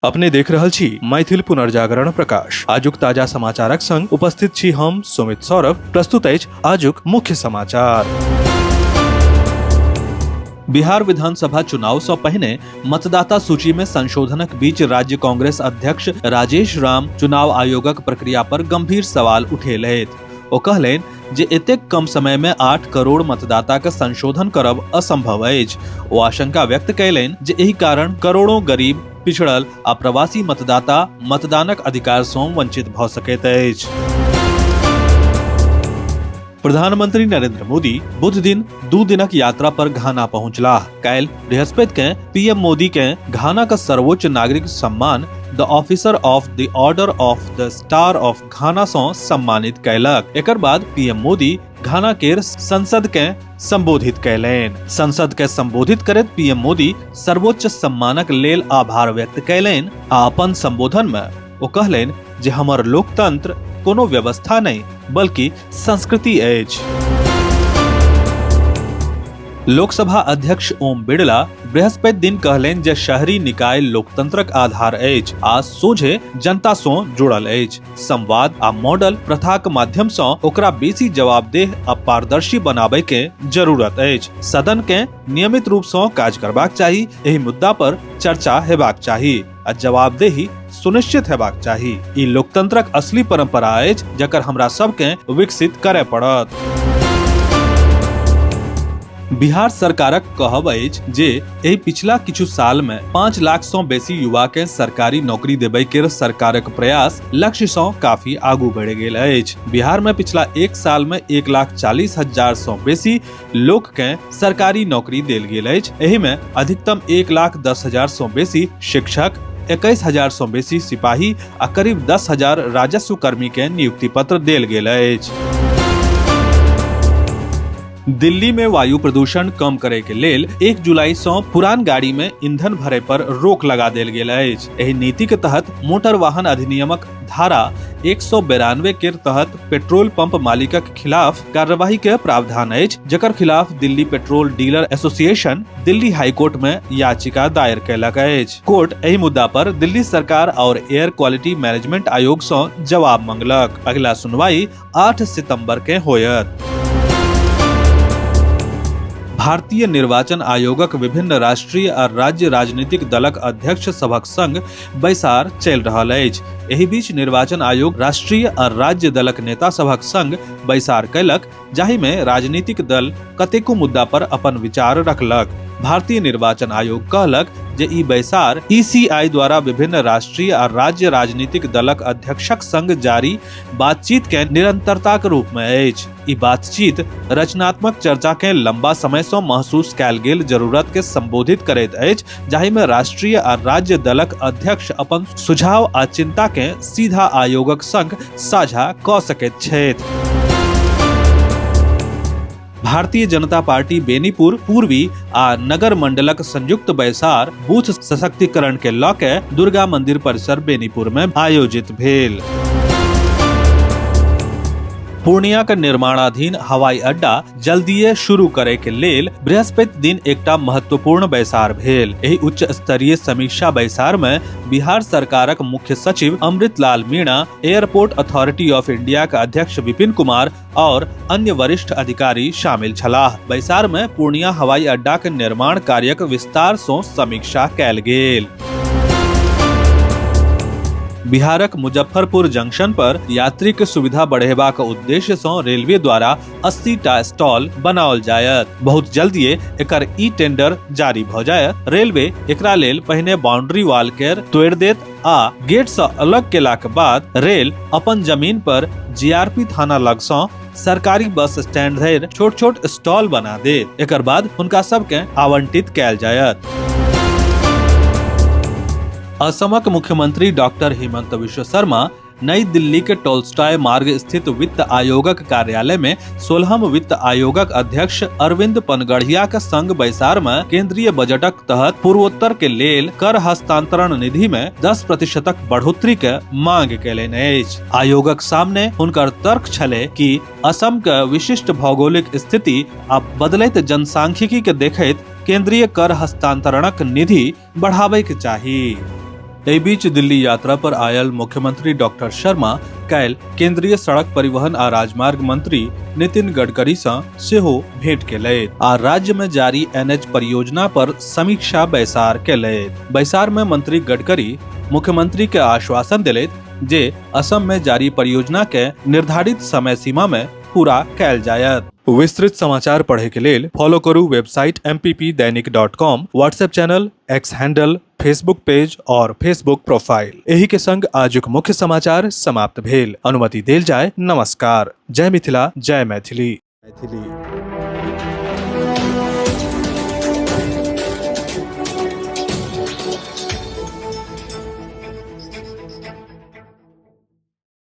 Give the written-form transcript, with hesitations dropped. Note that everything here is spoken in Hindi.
अपने देख रहल छी मैथिल पुनर्जागरण प्रकाश। आजुक ताजा समाचारक संग उपस्थित छी हम सुमित सौरभ। प्रस्तुत अछि आजुक मुख्य समाचार। बिहार विधानसभा चुनाव सँ पहिने मतदाता सूची में संशोधनक बीच राज्य कांग्रेस अध्यक्ष राजेश राम चुनाव आयोगक प्रक्रिया पर गंभीर सवाल उठेलथि। ओ कहलनि जे एतेक कम समय में 8 करोड़ मतदाता के संशोधन करब असंभव अछि। ओ आशंका व्यक्त कयलनि जे एहि कारण करोड़ों गरीब, पिछड़ल आ प्रवासी मतदाता मतदानक अधिकार सँ वंचित भऽ सकैत अछि। प्रधानमंत्री नरेंद्र मोदी बुध दिन 2 दिनक यात्रा पर घाना पहुंचलाह। काल्हि बृहस्पति के पीएम मोदी के घाना का सर्वोच्च नागरिक सम्मान the officer of the order of the star of घाना सँ सम्मानित कयलक। एकर बाद पीएम मोदी घाना केर संसद के संबोधित कयलनि। संसद के संबोधित करैत पीएम मोदी सर्वोच्च सम्मानक लेल आभार व्यक्त कयलनि आ अपन संबोधन में ओ कहलनि जे हमर लोकतंत्र कोनो व्यवस्था नहीं बल्कि संस्कृति अछि। लोकसभा अध्यक्ष ओम बिड़ला बृहस्पति दिन कहलनि जे शहरी निकाय लोकतंत्रक आधार अछि आ सोझे जनता सँ जुड़ल अछि। संवाद आ मॉडल प्रथाक माध्यम सँ ओकरा बेसी जवाबदेह आ पारदर्शी बनाबै के जरूरत अछि। सदन के नियमित रूप सँ काज करबाक चाही, एहि मुद्दा पर चर्चा हेबाक चाही आ जवाबदेही सुनिश्चित हेबाक चाही। ई लोकतंत्रक असली परंपरा अछि जकर हमरा सब के विकसित करय पड़त। बिहार सरकारक कहब अछि जे एहि पिछला किछु साल में 5 लाख सँ बेसी युवा के सरकारी नौकरी देबै केर सरकारक प्रयास लक्ष्य सँ काफी आगू बढ़ि गेल अछि। बिहार में पिछला 1 साल में 1,40,000 सँ बेसी लोक के सरकारी नौकरी देल गेल अछि। एहि में अधिकतम 1,10,000 सँ बेसी शिक्षक, 21,000 सँ बेसी सिपाही आ करीब 10,000 राजस्व कर्मी के नियुक्ति पत्र देल गेल अछि। दिल्ली में वायु प्रदूषण कम करे के लेल 1 जुलाई सँ पुरान गाड़ी में ईंधन भरे पर रोक लगा देल गेल अछि। एहि नीति के तहत मोटर वाहन अधिनियमक धारा 192 के तहत पेट्रोल पंप मालिकक खिलाफ कार्रवाई के प्रावधान अछि, जकर खिलाफ Delhi petrol dealer association Delhi high court में याचिका दायर कयलक अछि। कोर्ट एहि मुद्दा पर दिल्ली सरकार और एयर क्वालिटी मैनेजमेंट आयोग सँ जवाब मांगलक। अगिला सुनवाई 8 सितंबर के होयत। भारतीय निर्वाचन आयोगक विभिन्न राष्ट्रीय आ राज्य राजनीतिक दलक अध्यक्ष सभक संग बैसार चलि रहल अछि। एहि बीच निर्वाचन आयोग राष्ट्रीय आ राज्य दलक नेता सभक संग बैसार कयलक, जाहि में राजनीतिक दल कतेको मुद्दा पर अपन विचार रखलक। भारतीय निर्वाचन आयोग कहलक जे ई बैसार ईसीआई द्वारा विभिन्न राष्ट्रीय आ राज्य राजनीतिक दलक अध्यक्षक संग जारी बातचीत के निरंतरताक रूप में अछि। ई बातचीत रचनात्मक चर्चा के लंबा समय सँ महसूस कयल गेल जरूरत के संबोधित करैत अछि, जाहि में राष्ट्रीय आ राज्य दलक अध्यक्ष अपन सुझाव आ चिंता के सीधा आयोगक संग साझा कऽ सकैत छथि। भारतीय जनता पार्टी बेनीपुर पूर्वी आ नगर मंडलक संयुक्त बैसार बूथ सशक्तिकरण के लऽ के दुर्गा मंदिर परिसर बेनीपुर में आयोजित भेल। पूर्णिया के निर्माणाधीन हवाई अड्डा जल्दीए शुरू करे के लेल बृहस्पति दिन एकटा महत्वपूर्ण बैसार भेल। एहि उच्च स्तरीय समीक्षा बैसार में बिहार सरकारक मुख्य सचिव Amrit Lal Meena, airport authority of India के अध्यक्ष विपिन कुमार और अन्य वरिष्ठ अधिकारी शामिल छलाह। बैसार में पूर्णिया हवाई अड्डा के निर्माण कार्यक विस्तार सँ समीक्षा कयल गेल। बिहारक मुजफ्फरपुर जंक्शन पर यात्री के सुविधा बढ़ेबाक उद्देश्य सँ रेलवे द्वारा 80 टा स्टॉल बनाओल जायत। बहुत जल्दीए एकर ई टेंडर जारी भऽ जायत। रेलवे एकरा लेल पहिने बाउंड्री वाल के तोड़ि देत आ गेट सँ अलग केला के बाद रेल अपन जमीन पर जीआरपी थाना लग सँ सरकारी बस स्टैंड धरि छोट-छोट स्टॉल बना देत। एकर बाद हुनका सब के आवंटित कयल जायत। असमक मुख्यमंत्री डॉक्टर हिमंत विश्व शर्मा नई दिल्ली के टोल्स्टॉय मार्ग स्थित वित्त आयोगक कार्यालय में 16वें वित्त आयोगक अध्यक्ष अरविंद पनगढ़िया के संग बैसार में केंद्रीय बजटक तहत पूर्वोत्तर के लेल कर हस्तांतरण निधि में 10% बढ़ोतरी के मांग कयलनि अछि। आयोगक सामने हुनकर तर्क छलै कि असम के विशिष्ट भौगोलिक स्थिति आ बदलैत जनसांख्यिकी के देखैत केंद्रीय कर हस्तांतरणक निधि बढ़ाबै के चाही। एहि बीच दिल्ली यात्रा पर आयल मुख्यमंत्री डॉक्टर शर्मा काल्हि केंद्रीय सड़क परिवहन आ राजमार्ग मंत्री नितिन गडकरी सँ सेहो भेंट केलथि आ राज्य में जारी एनएच परियोजना पर समीक्षा बैसार केलथि। बैसार में मंत्री गडकरी मुख्यमंत्री के आश्वासन दिलथि जे असम में जारी परियोजना के निर्धारित समय सीमा में पूरा कयल जायत। विस्तृत समाचार पढ़े के लेल फॉलो करू website mppdainik.com, WhatsApp channel, x handle, Facebook page और फेसबुक प्रोफाइल। एही के संग आजुक मुख्य समाचार समाप्त भेल। अनुमति देल जाय। नमस्कार। जय मिथिला, जय मैथिली।